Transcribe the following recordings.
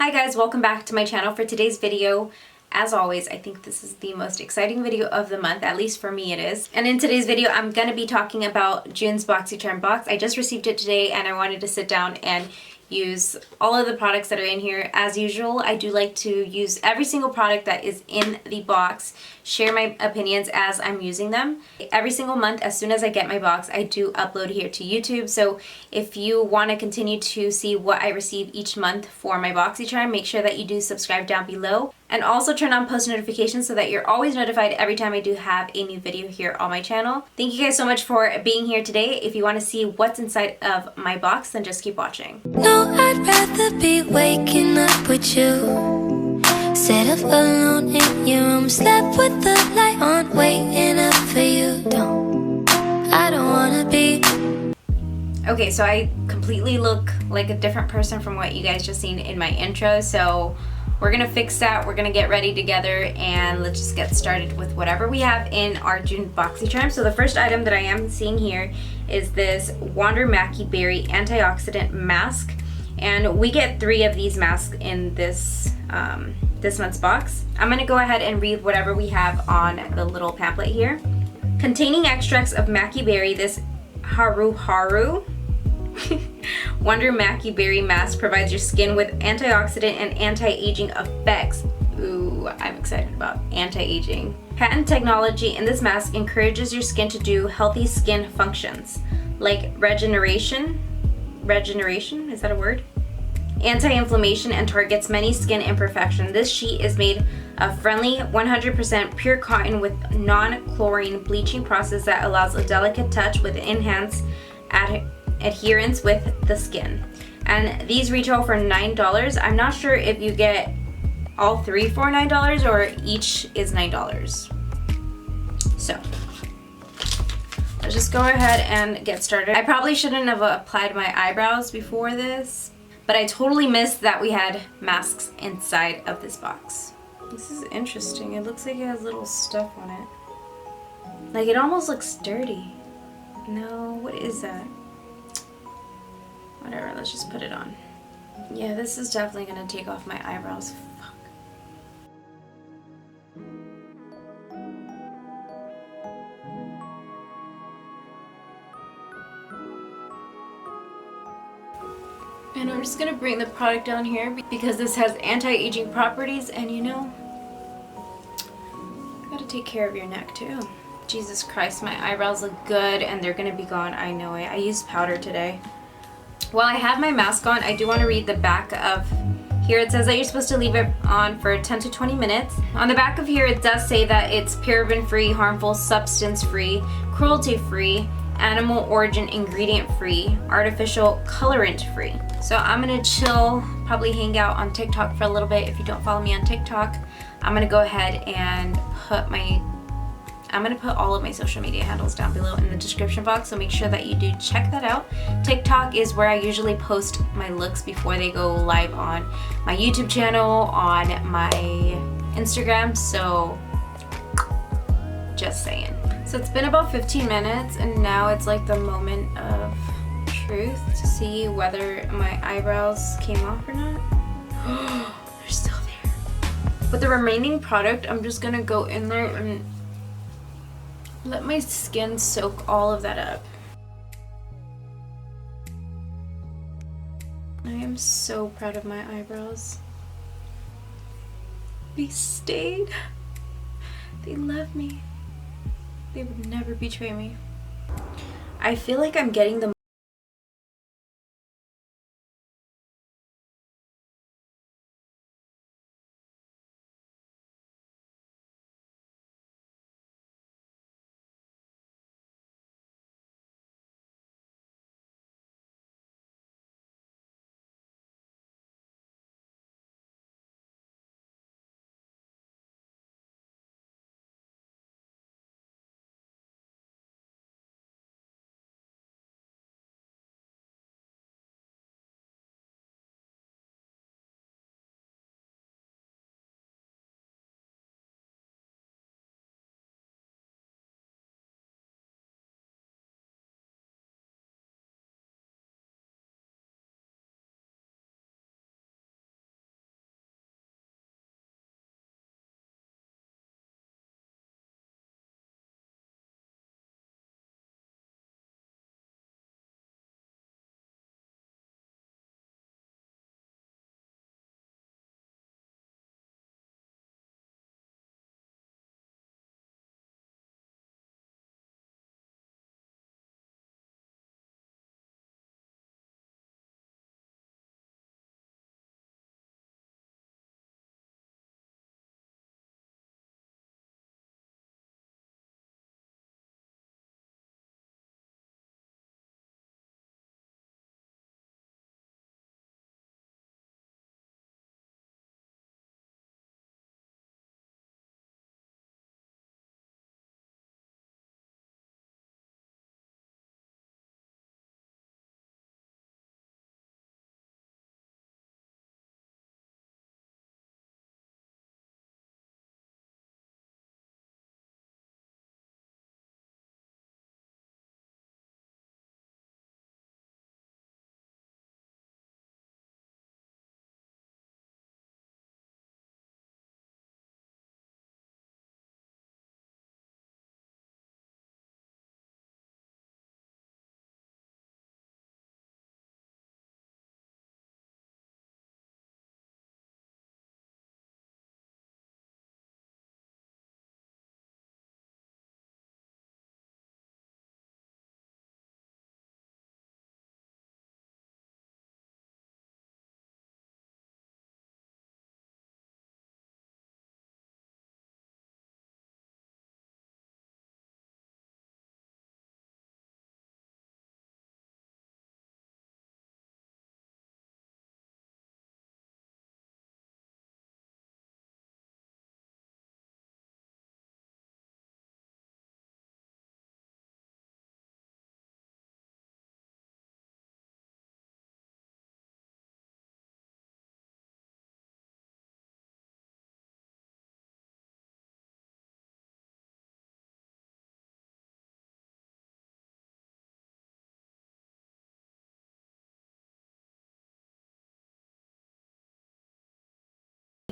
Hi guys, welcome back to my channel. For today's video, as always, I think this is the most exciting video of the month, at least for me it is. And in today's video, I'm going to be talking about June's Boxycharm box. I just received it today and I wanted to sit down and use all of the products that are in here. As usual, I do like to use every single product that is in the box, share my opinions as I'm using them. Every single month, as soon as I get my box, I do upload here to YouTube. So if you want to continue to see what I receive each month for my Boxycharm, make sure that you do subscribe down below. And also turn on post notifications so that you're always notified every time I do have a new video here on my channel. Thank you guys so much for being here today. If you want to see what's inside of my box, then just keep watching. No, I'd rather be waking up with you. Set up alone in your room, slept with the light on, waiting up for you. I don't wanna be. Okay, so I completely look like a different person from what you guys just seen in my intro, so we're gonna fix that, we're gonna get ready together, and let's just get started with whatever we have in our June Boxycharm. So the first item that I am seeing here is this Wander Mackie Berry Antioxidant Mask, and we get 3 of these masks in this this month's box. I'm gonna go ahead and read whatever we have on the little pamphlet here. Containing extracts of Mackie Berry, this Haru Wander Mackie Berry Mask provides your skin with antioxidant and anti-aging effects. Ooh, I'm excited about anti-aging. Patent technology in this mask encourages your skin to do healthy skin functions like regeneration, is that a word? Anti-inflammation, and targets many skin imperfections. This sheet is made of friendly 100% pure cotton with non-chlorine bleaching process that allows a delicate touch with enhanced adherence with the skin. And these retail for $9. I'm not sure if you get all 3 for $9 or each is $9. So let's just go ahead and get started. I probably shouldn't have applied my eyebrows before this, but I totally missed that we had masks inside of this box. This is interesting. It looks like it has little stuff on it. Like, it almost looks dirty. No, what is that? Whatever, let's just put it on. Yeah, this is definitely gonna take off my eyebrows. Fuck. And I'm just gonna bring the product down here because this has anti-aging properties, and you know, you gotta take care of your neck too. Jesus Christ, my eyebrows look good and they're gonna be gone. I know it. I used powder today. While I have my mask on, I do want to read the back of here. It says that you're supposed to leave it on for 10 to 20 minutes. On the back of here, it does say that it's paraben-free, harmful substance-free, cruelty-free, animal origin ingredient-free, artificial colorant-free. So I'm gonna chill, probably hang out on TikTok for a little bit. If you don't follow me on TikTok, I'm gonna go ahead and I'm gonna put all of my social media handles down below in the description box, so make sure that you do check that out. TikTok is where I usually post my looks before they go live on my YouTube channel, on my Instagram, so just saying. So it's been about 15 minutes and now it's like the moment of truth to see whether my eyebrows came off or not. They're still there. With the remaining product, I'm just gonna go in there and let my skin soak all of that up. I am so proud of my eyebrows. They stayed. They love me. They would never betray me. I feel like I'm getting the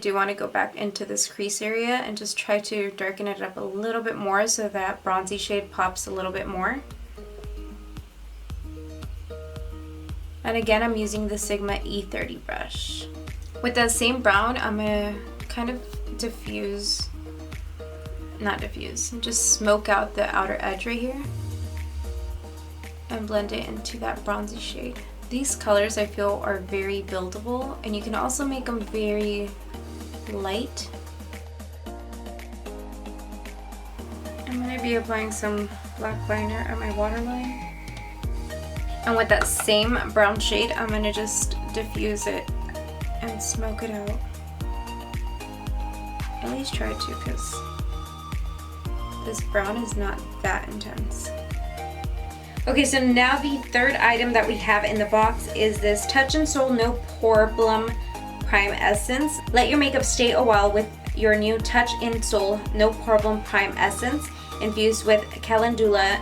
I do want to go back into this crease area and just try to darken it up a little bit more so that bronzy shade pops a little bit more. And again, I'm using the Sigma E30 brush. With that same brown, I'm gonna kind of just smoke out the outer edge right here and blend it into that bronzy shade. These colors I feel are very buildable, and you can also make them very light. I'm gonna be applying some black liner at my waterline. And with that same brown shade, I'm gonna just diffuse it and smoke it out. At least try to, because this brown is not that intense. Okay, so now the third item that we have in the box is this Touch in Sol No Problem Prime Essence. Let your makeup stay a while with your new Touch in Sol No Problem Prime Essence, infused with Calendula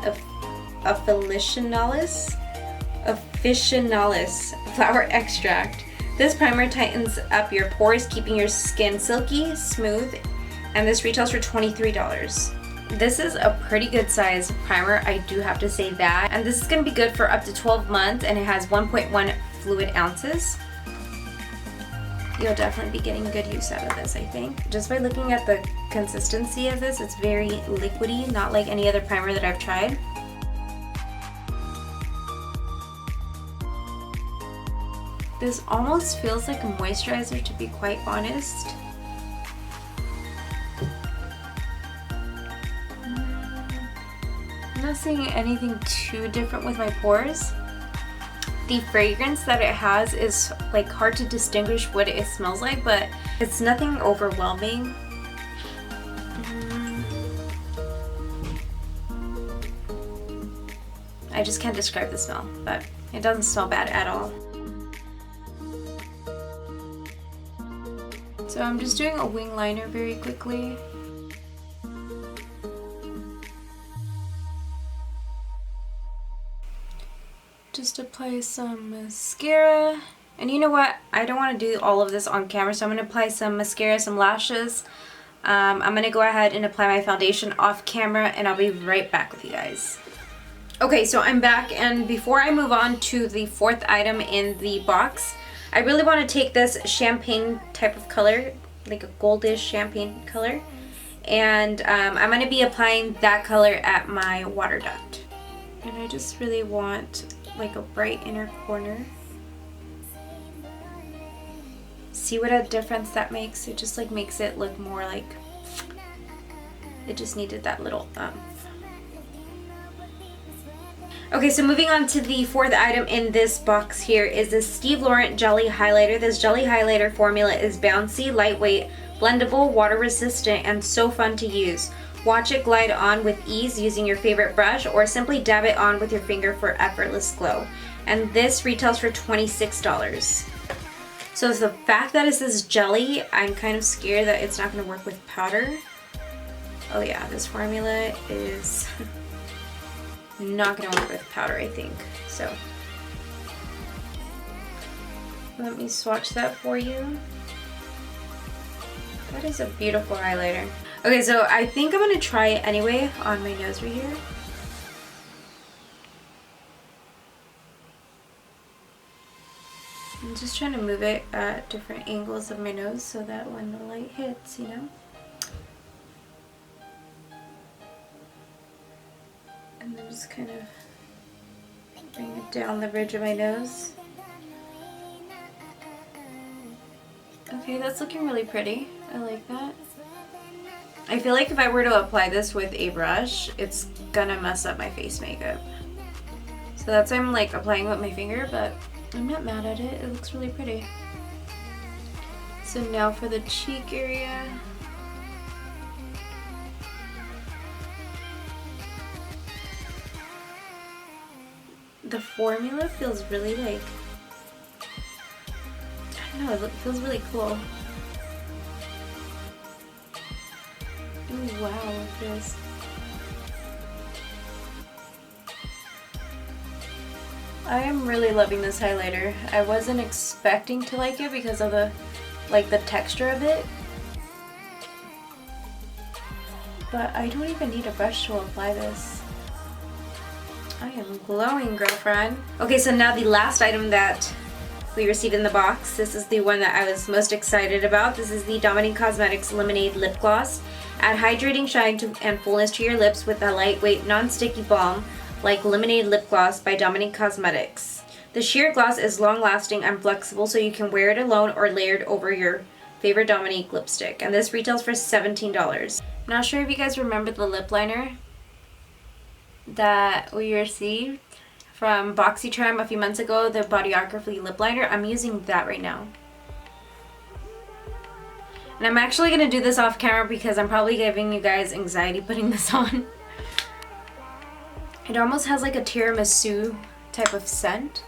officinalis flower extract. This primer tightens up your pores, keeping your skin silky smooth, and this retails for $23. This is a pretty good size primer, I do have to say that, and this is going to be good for up to 12 months, and it has 1.1 fluid ounces. You'll definitely be getting good use out of this, I think. Just by looking at the consistency of this, it's very liquidy, not like any other primer that I've tried. This almost feels like a moisturizer, to be quite honest. I'm not seeing anything too different with my pores. The fragrance that it has is like hard to distinguish what it smells like, but it's nothing overwhelming. I just can't describe the smell, but it doesn't smell bad at all. So I'm just doing a wing liner very quickly. Just apply some mascara. And you know what? I don't want to do all of this on camera, so I'm going to apply some mascara, some lashes. I'm going to go ahead and apply my foundation off camera, and I'll be right back with you guys. Okay, so I'm back, and before I move on to the fourth item in the box, I really want to take this champagne type of color, like a goldish champagne color, and I'm going to be applying that color at my water dot. And I just really want like a bright inner corner. See what a difference that makes? It just like makes it look more like it just needed that little Okay, so moving on to the fourth item in this box here is this Steve Laurent Jelly Highlighter. This jelly highlighter formula is bouncy, lightweight, blendable, water resistant, and so fun to use. Watch it glide on with ease using your favorite brush, or simply dab it on with your finger for effortless glow. And this retails for $26. So the fact that it says jelly, I'm kind of scared that it's not going to work with powder. Oh yeah, this formula is not going to work with powder, I think. So let me swatch that for you. That is a beautiful highlighter. Okay, so I think I'm going to try it anyway on my nose right here. I'm just trying to move it at different angles of my nose so that when the light hits, you know. And then just kind of bring it down the bridge of my nose. Okay, that's looking really pretty. I like that. I feel like if I were to apply this with a brush, it's gonna mess up my face makeup. So that's why I'm like applying it with my finger, but I'm not mad at it. It looks really pretty. So now for the cheek area. The formula feels really like, I don't know, it feels really cool. Ooh, wow, look at this. I am really loving this highlighter. I wasn't expecting to like it because of the like the texture of it. But I don't even need a brush to apply this. I am glowing, girlfriend. Okay, so now the last item that we received in the box. This is the one that I was most excited about. This is the Dominique Cosmetics Lemonade Lip Gloss. Add hydrating shine and fullness to your lips with a lightweight, non-sticky balm like Lemonade Lip Gloss by Dominique Cosmetics. The sheer gloss is long-lasting and flexible, so you can wear it alone or layered over your favorite Dominique lipstick. And this retails for $17. Not sure if you guys remember the lip liner that we received from Boxycharm a few months ago, the Bodyography lip liner. I'm using that right now. And I'm actually going to do this off camera because I'm probably giving you guys anxiety putting this on. It almost has like a tiramisu type of scent.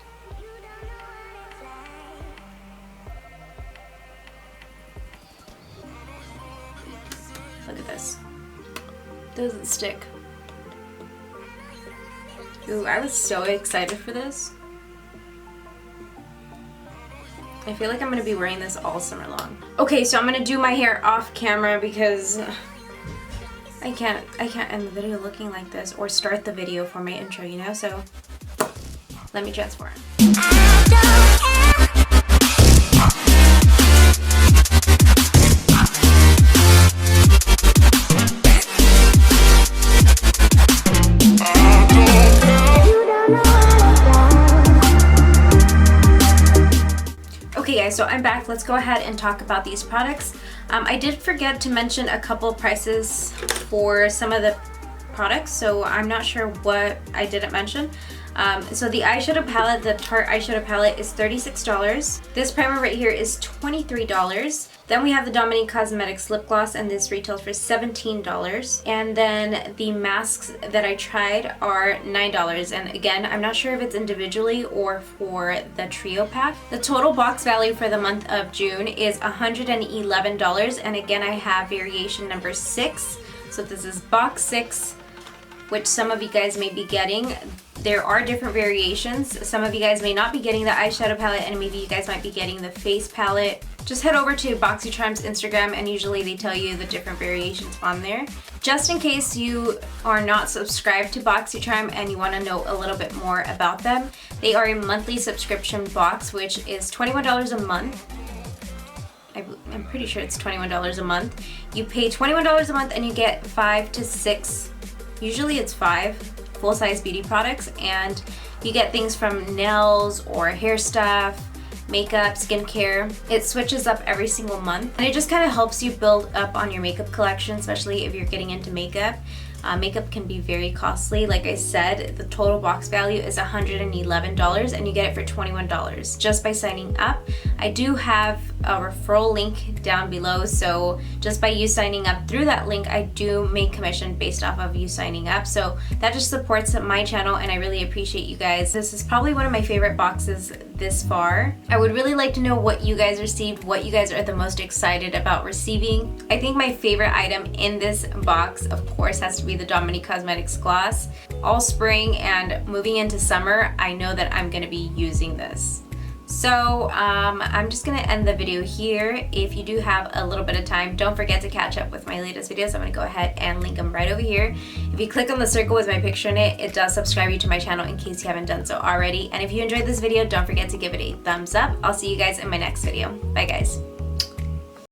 Look at this. Doesn't stick. Ooh, I was so excited for this. I feel like I'm gonna be wearing this all summer long. Okay, so I'm gonna do my hair off camera because I can't end the video looking like this or start the video for my intro, you know? So let me transform. Okay guys, so I'm back. Let's go ahead and talk about these products. I did forget to mention a couple prices for some of the products, so I'm not sure what I didn't mention. So the eyeshadow palette, the Tarte eyeshadow palette is $36. This primer right here is $23. Then we have the Dominique Cosmetics lip gloss, and this retails for $17. And then the masks that I tried are $9. And again, I'm not sure if it's individually or for the trio pack. The total box value for the month of June is $111. And again, I have variation number 6. So this is box 6, which some of you guys may be getting. There are different variations. Some of you guys may not be getting the eyeshadow palette, and maybe you guys might be getting the face palette. Just head over to Boxycharm's Instagram, and usually they tell you the different variations on there. Just in case you are not subscribed to Boxycharm and you want to know a little bit more about them, they are a monthly subscription box, which is $21 a month. I'm pretty sure it's $21 a month. You pay $21 a month and you get 5 to 6, usually it's 5, full-size beauty products, and you get things from nails or hair stuff, makeup, skincare. It switches up every single month, and it just kind of helps you build up on your makeup collection, especially if you're getting into makeup. Makeup can be very costly. Like I said, the total box value is $111 and you get it for $21 just by signing up. I do have a referral link down below, so just by you signing up through that link, I do make commission based off of you signing up. So that just supports my channel, and I really appreciate you guys. This is probably one of my favorite boxes this far. I would really like to know what you guys received, what you guys are the most excited about receiving. I think my favorite item in this box, of course, has to be the Dominique Cosmetics gloss. All spring and moving into summer, I know that I'm gonna be using this. So I'm just gonna end the video here. If you do have a little bit of time, don't forget to catch up with my latest videos. I'm gonna go ahead and link them right over here. If you click on the circle with my picture in it, it does subscribe you to my channel in case you haven't done so already. And if you enjoyed this video, don't forget to give it a thumbs up. I'll see you guys in my next video. Bye guys.